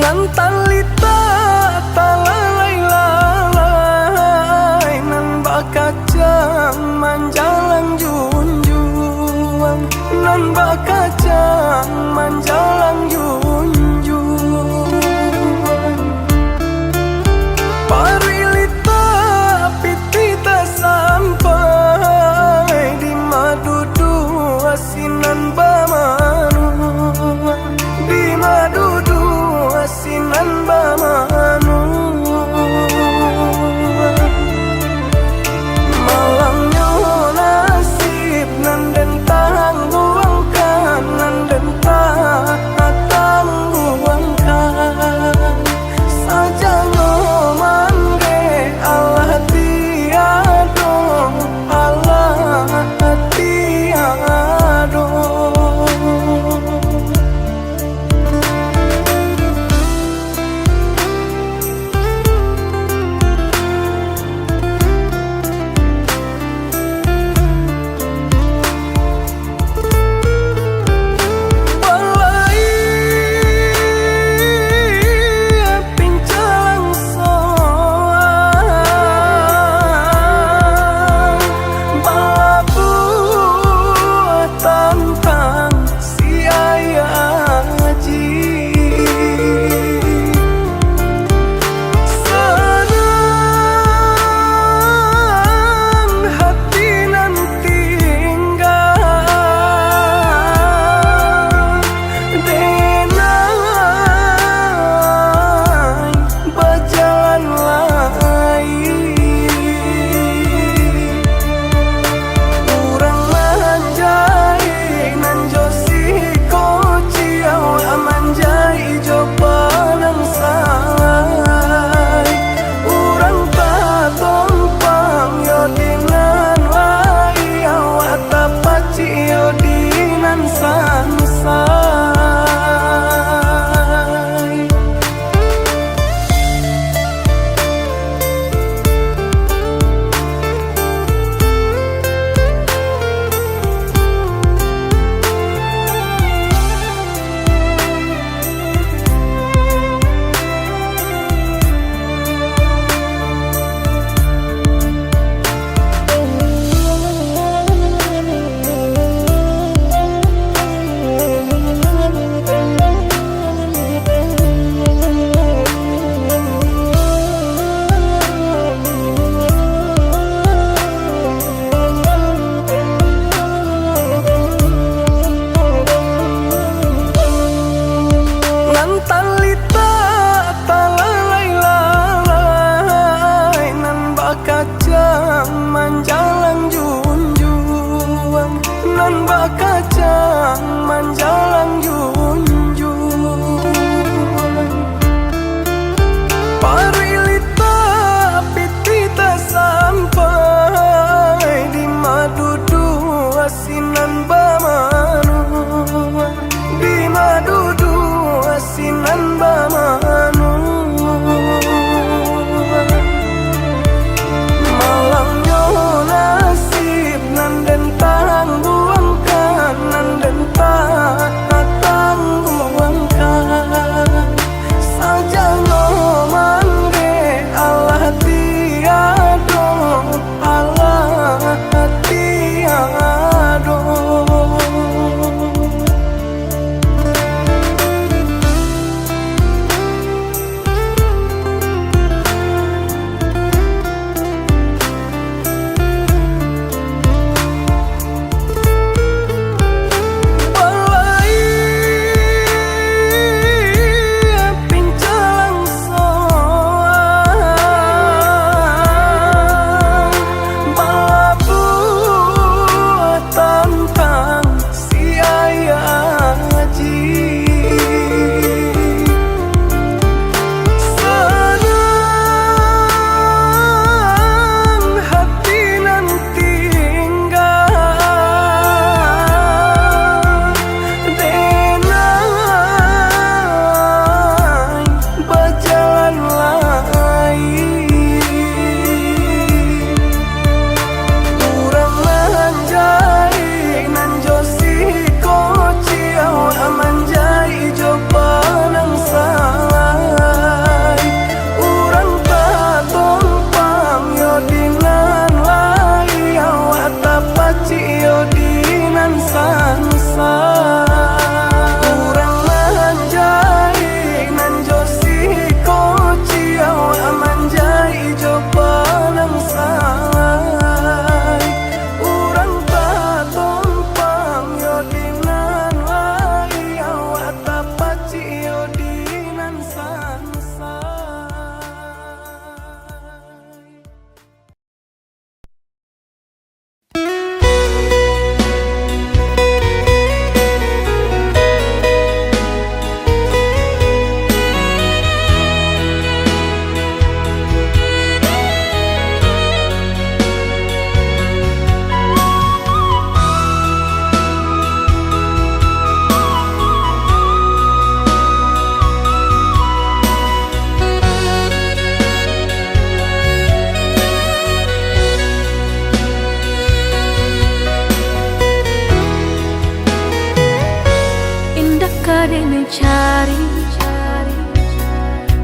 nan talita talalai nan bakacang manjalang junjung nan bakacang manjalang junjung parilita pitita sampai di madudu asinan bamanu di madudu asinan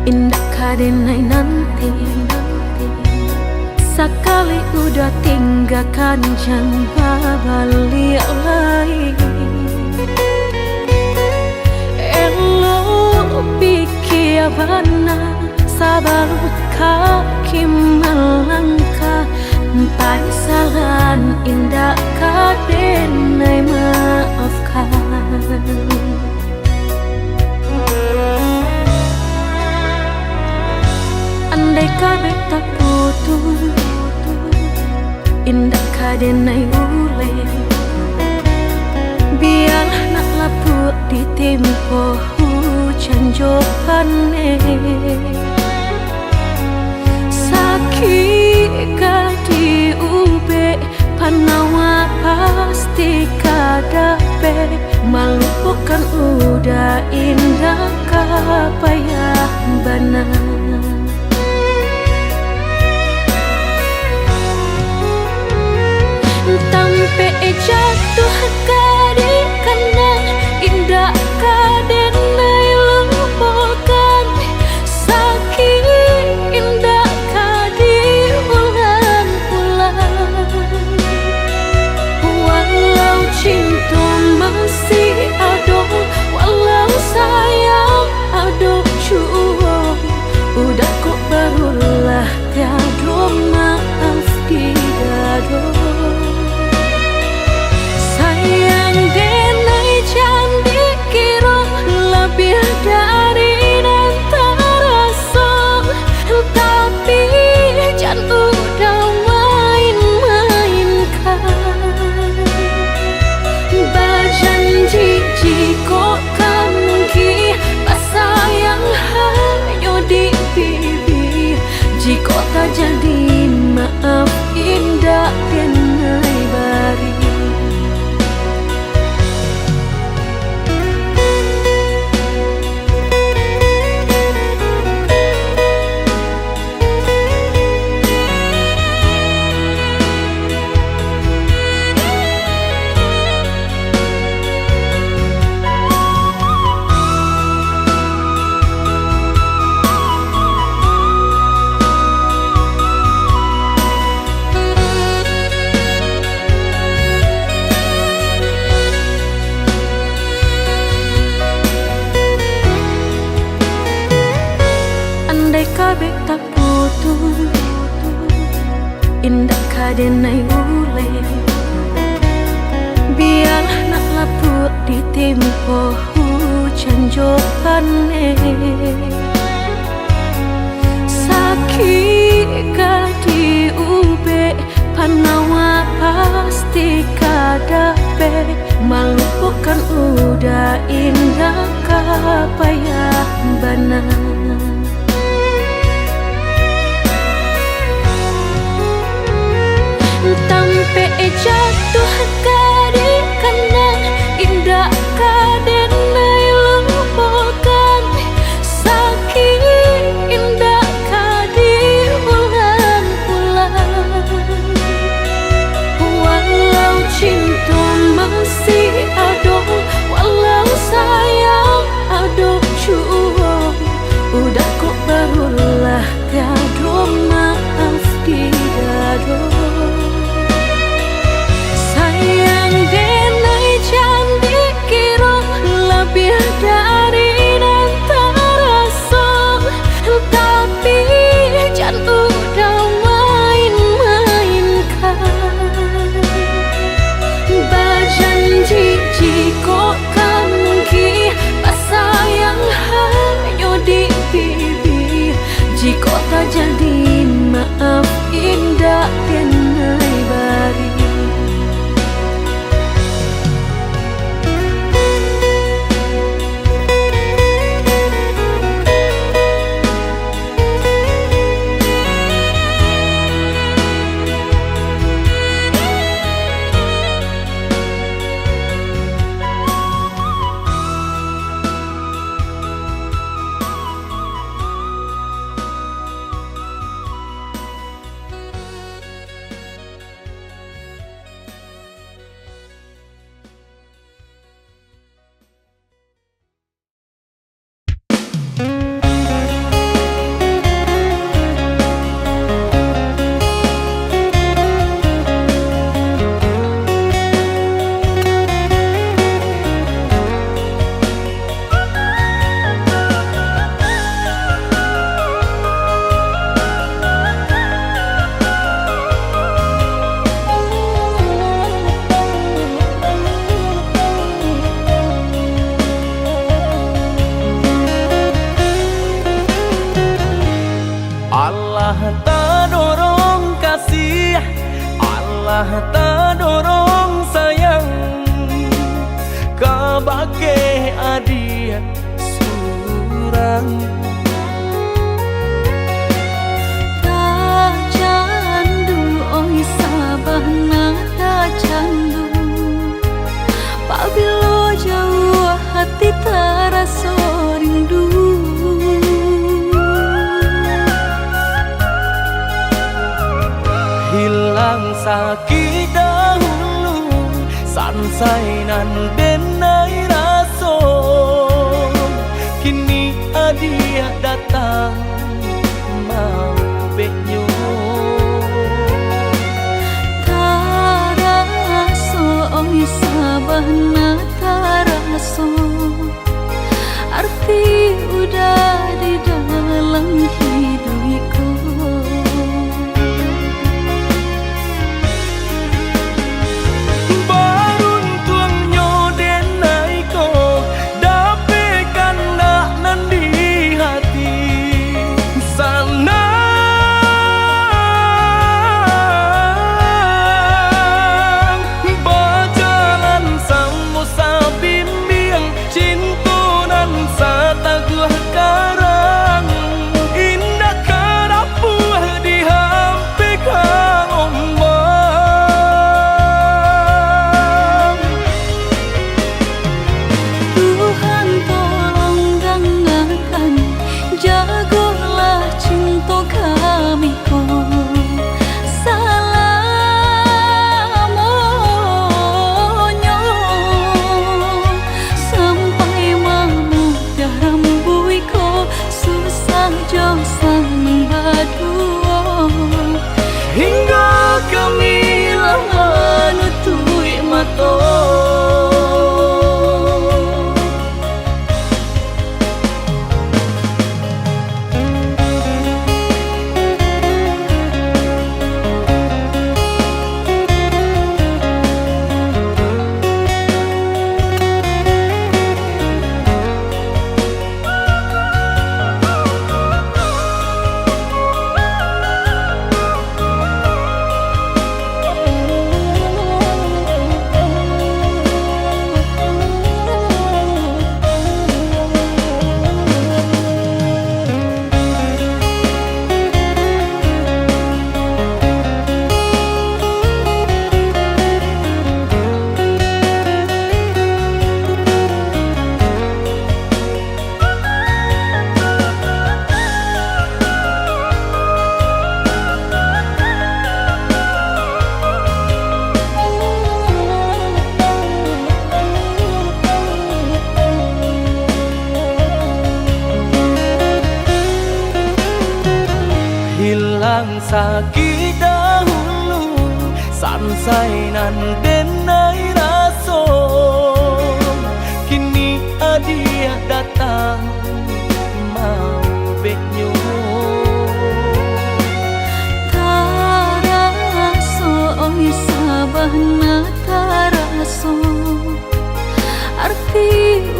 indah kadenai nanti. Sekali udah tinggalkan jangan balik lagi. Elo pikir benar sabaru kaki melangkah. Paisalan indah kadenai maafkan. Andai kabeh tak putus, indah kadenai ule. Biarlah nak lapuk di tempo hujan johane. Sakit di ube panawa pasti kadape. Malu bukan udah indah kapayah benar. Tampe jatuh kadi kena indah kadenai lupakan. Sakit indah kadi ulang-ulang. Walau cinta masih ada, walau sayang ada jua, udah kok barulah tiada maaf di dada. Sayang denai candi kira lebih dari dan terasa. Tapi jangan udah main-mainkan. Berjanji jika kamu sayang hanya di pipi. Jika tak jadi maaf indah denai bari. Kabeh tak putus, indah kadenai ule. Biarlah nak lapuk di tempo hujan johane. Sakit di ube panawa pasti kadape. Malu bukan udah indah kapayah benar. Tampe jatuh kadi kena indah kadenai lupakan. Sakit indah kadi ulang-ulang. Walau cinta masih ada, walau sayang ada jua, udah kok barulah tiada maaf di dada. Sayang Allah tak dorong kasih, Allah tak dorong sayang, kabake adia surang. Tak candu oi sabana tak candu, pabilo jauh hati terasa rindu. Hilang sakit dahulu, sansai nan denai raso, kini adia datang mau benyo. Taraso oi sabana taraso, arti udah di dalam hidupku. Hingga kami lama nutui mata. Hilang sakit dahulu, sansai nan denai raso, kini adia datang mau benyo. Taraso oi sabana taraso, arti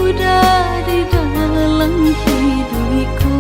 udah di dalam hidupku.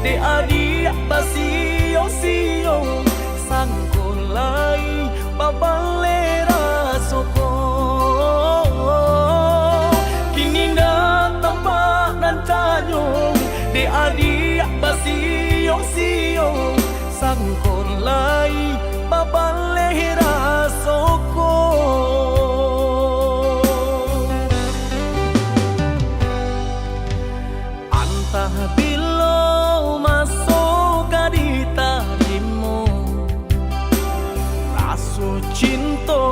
de adia basio sio sangkolai babalera soko kini na tampak dan tanyong de adia basio sio sangkolai babalera soko antah bilo masuk di tarimu raso cinta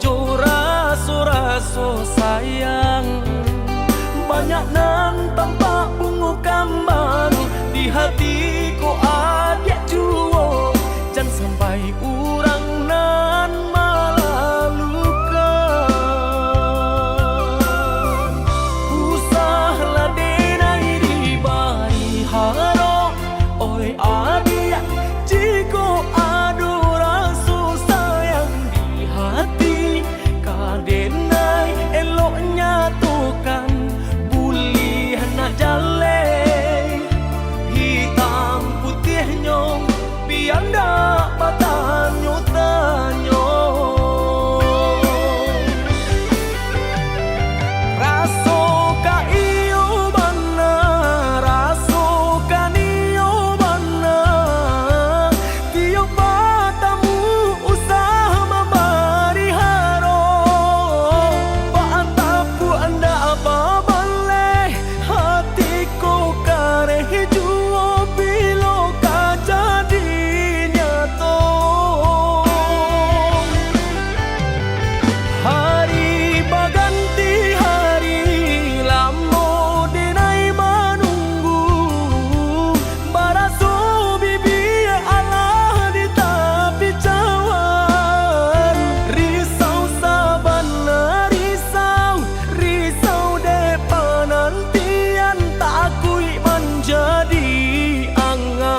jo raso sayang banyak nan tampak bunga kambang di hatiku ada juo jangan sampai urang nan malalukan usahlah denai di bari haro oi adia jiko adu rasu sayang di hati kadenai eloknya tukan bulih nak jale hitam putihnya biar dak patanyo tanyo raso ka iyo bana raso ka niyo bana tiyo patamu usah mabari haro paatapu anda apa baleh hatiku kareh juo bilo ka jadi nyato hari baganti hari lamo denai menunggu baraso bibi Allah di tapi cawan risau sabana risau depanantian tak akui menjadi angan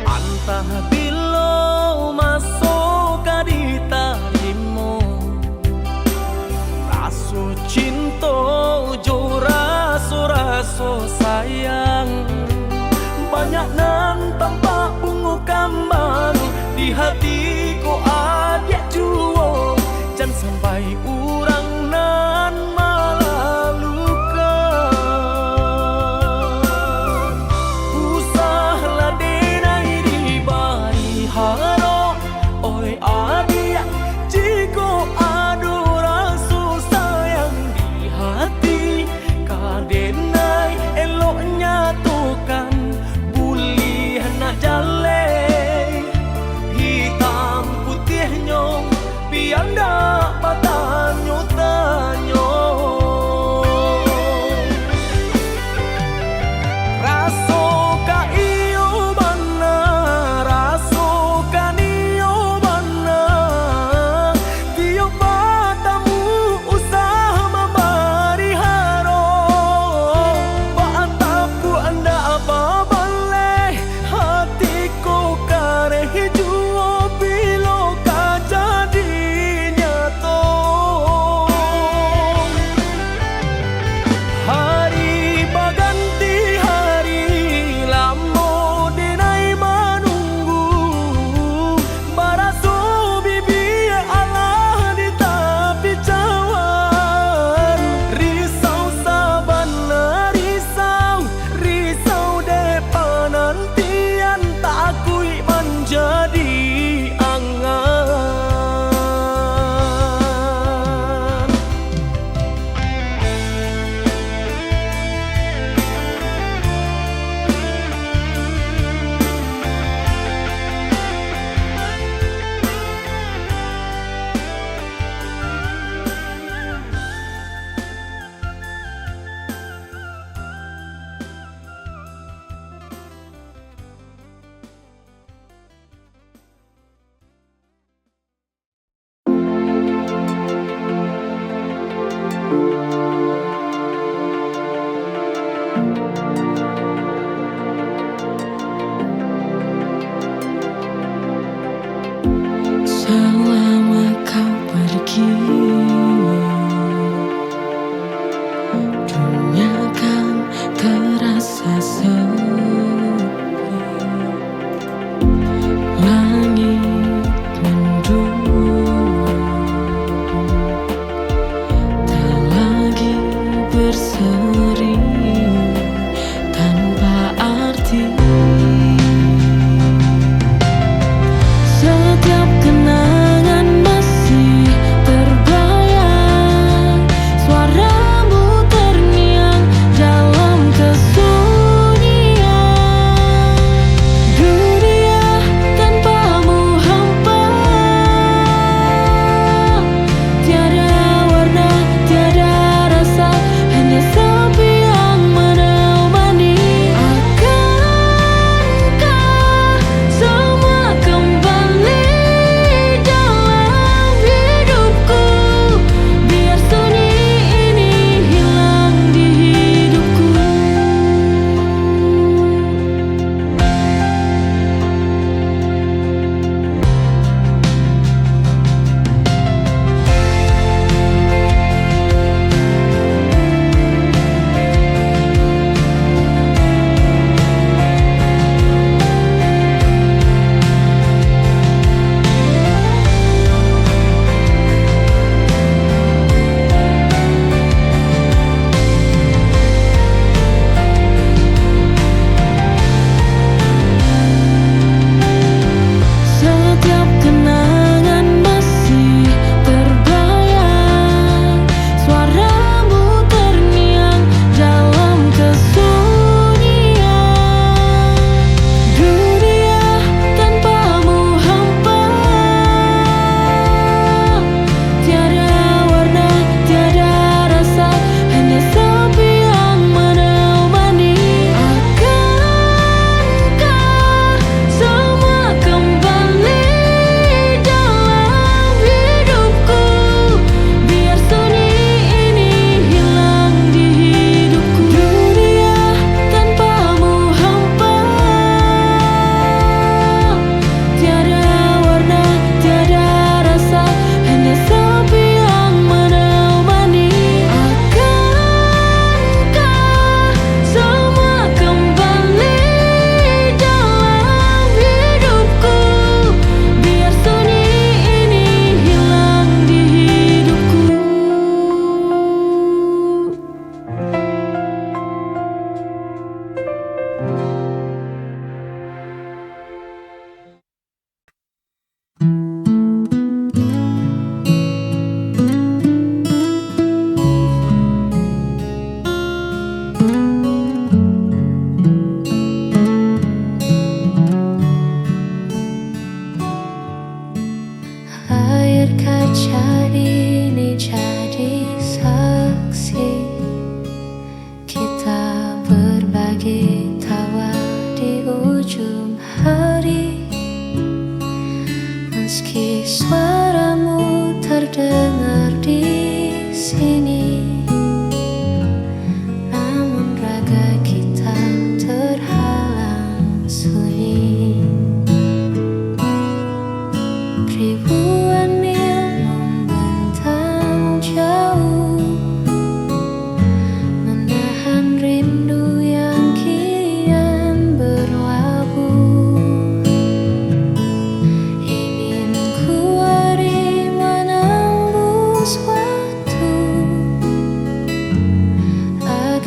antah bilo masuk di tarimu raso cinta jo raso sayang banyak nan tampak bunga kambang di hatiku ada juo jangan sampai urang nan malalukan usahlah denai di bari haro oi adia jiko adu rasu sayang di hati kadenai elo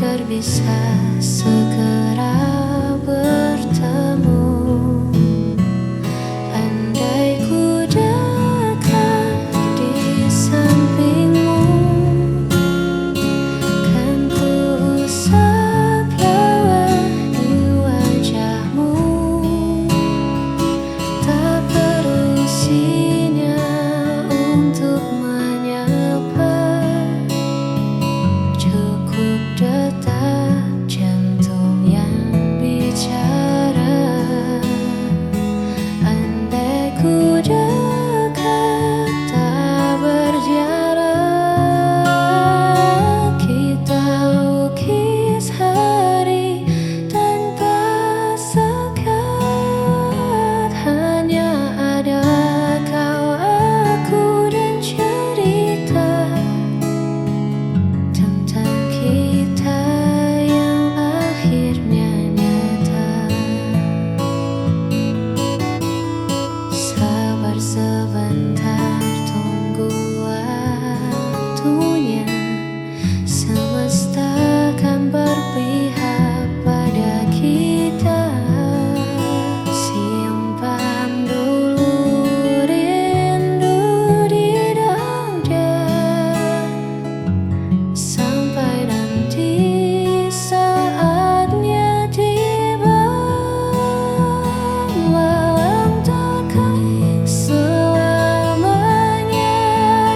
agar bisa segera bertemu. Andai ku dekat di sampingmu, kan ku usap lelah di wajahmu. Tak perlu sinyal untuk menyapa, cukup detak jantung yang bicara. Andai ku dekat tak berjarak, kita lukis hari tanpa sekat. Hanya ada kau, aku, dan cerita tentang kita yang akhirnya nyata. Sabar sebentar, tunggu waktunya. Semesta akan berpihak pada kita. Simpan dulu rindu di dada, sampai nanti saatnya tiba. Walau takkan selamanya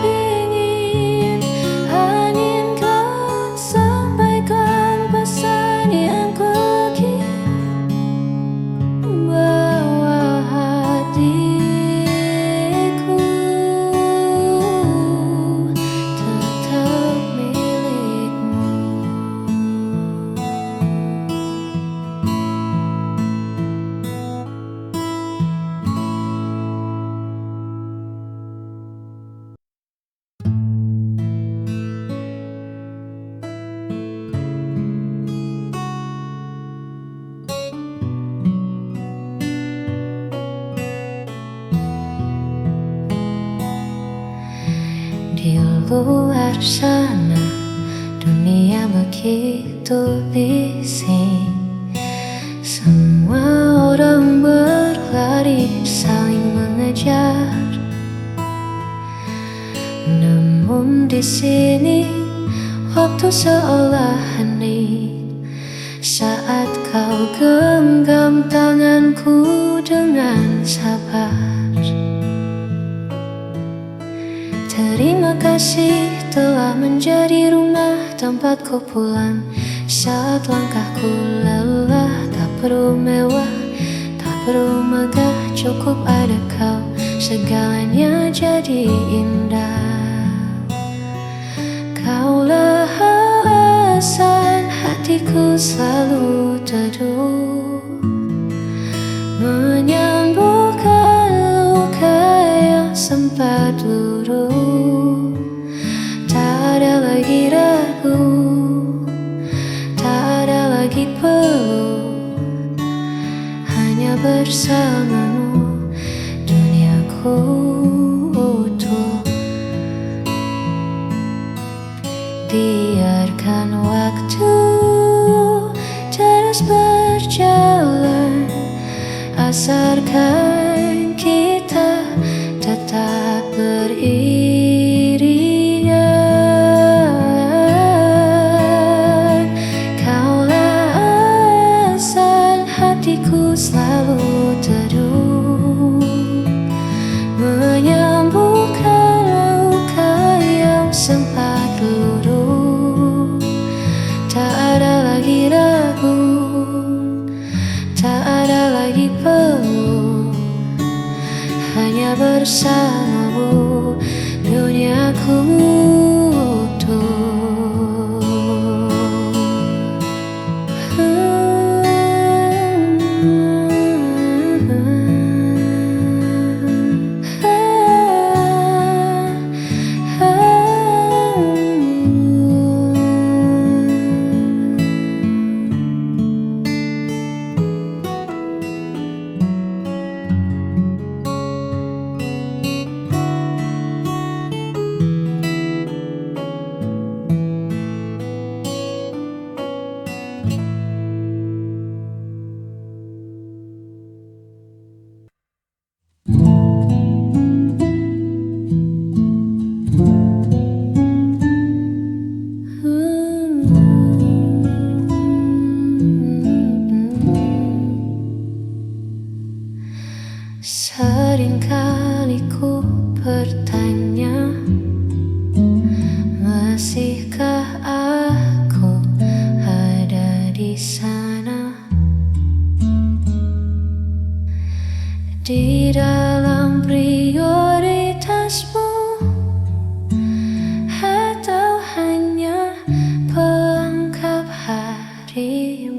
dingin, anginkan sampaikan pesan yang kukirim. Bawa hatiku tetap milikmu. Di luar sana dunia begitu bising, semua orang berlari saling mengejar. Namun di sini waktu seolah hening, saat kau genggam tanganku dengan sabar. Terima kasih telah menjadi rumah tempatku pulang. Saat langkahku lelah, tak perlu mewah, tak perlu megah, cukup ada kau, segalanya jadi indah. Kaulah alasan hatiku selalu teduh, menyembuhkan luka yang sempat luruh. Tak ada lagi ragu, tak ada lagi perlu, hanya bersamamu duniaku utuh. Biarkan waktu terus berjalan, asarkan kita tetap beriringan. Kaulah alasan hatiku selalu teduh, menyembuhkan luka yang sempat luruh. Tak ada lagi ragu, tak ada lagi perlu, hanya bersamamu duniaku utuh.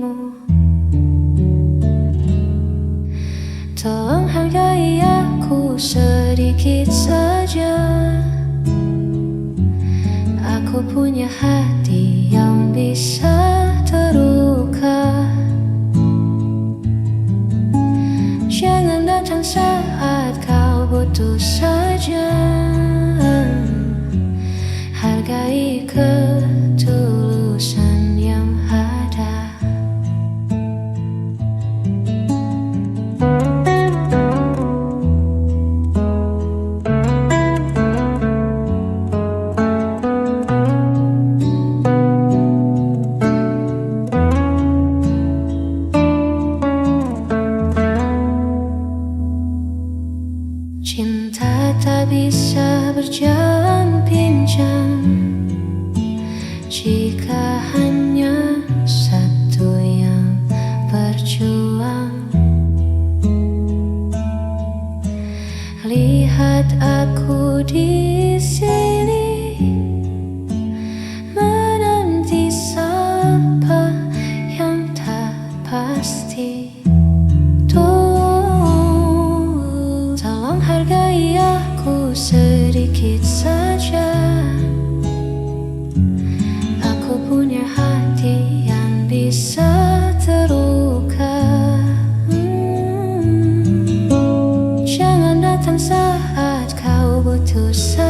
dirimu. Tolong hargai aku sedikit saja. Aku punya hati yang bisa terluka. Jangan datang saat kau butuh saja. Hargai ketulusan yang ada. Cinta tak bisa berjalan pincang jika hanya satu yang berjuang. Lihat aku di sini menanti siapa yang tak pasti. Tolong hargai aku sedikit saja. Aku punya hati yang bisa terluka. Jangan datang saat kau butuh saja.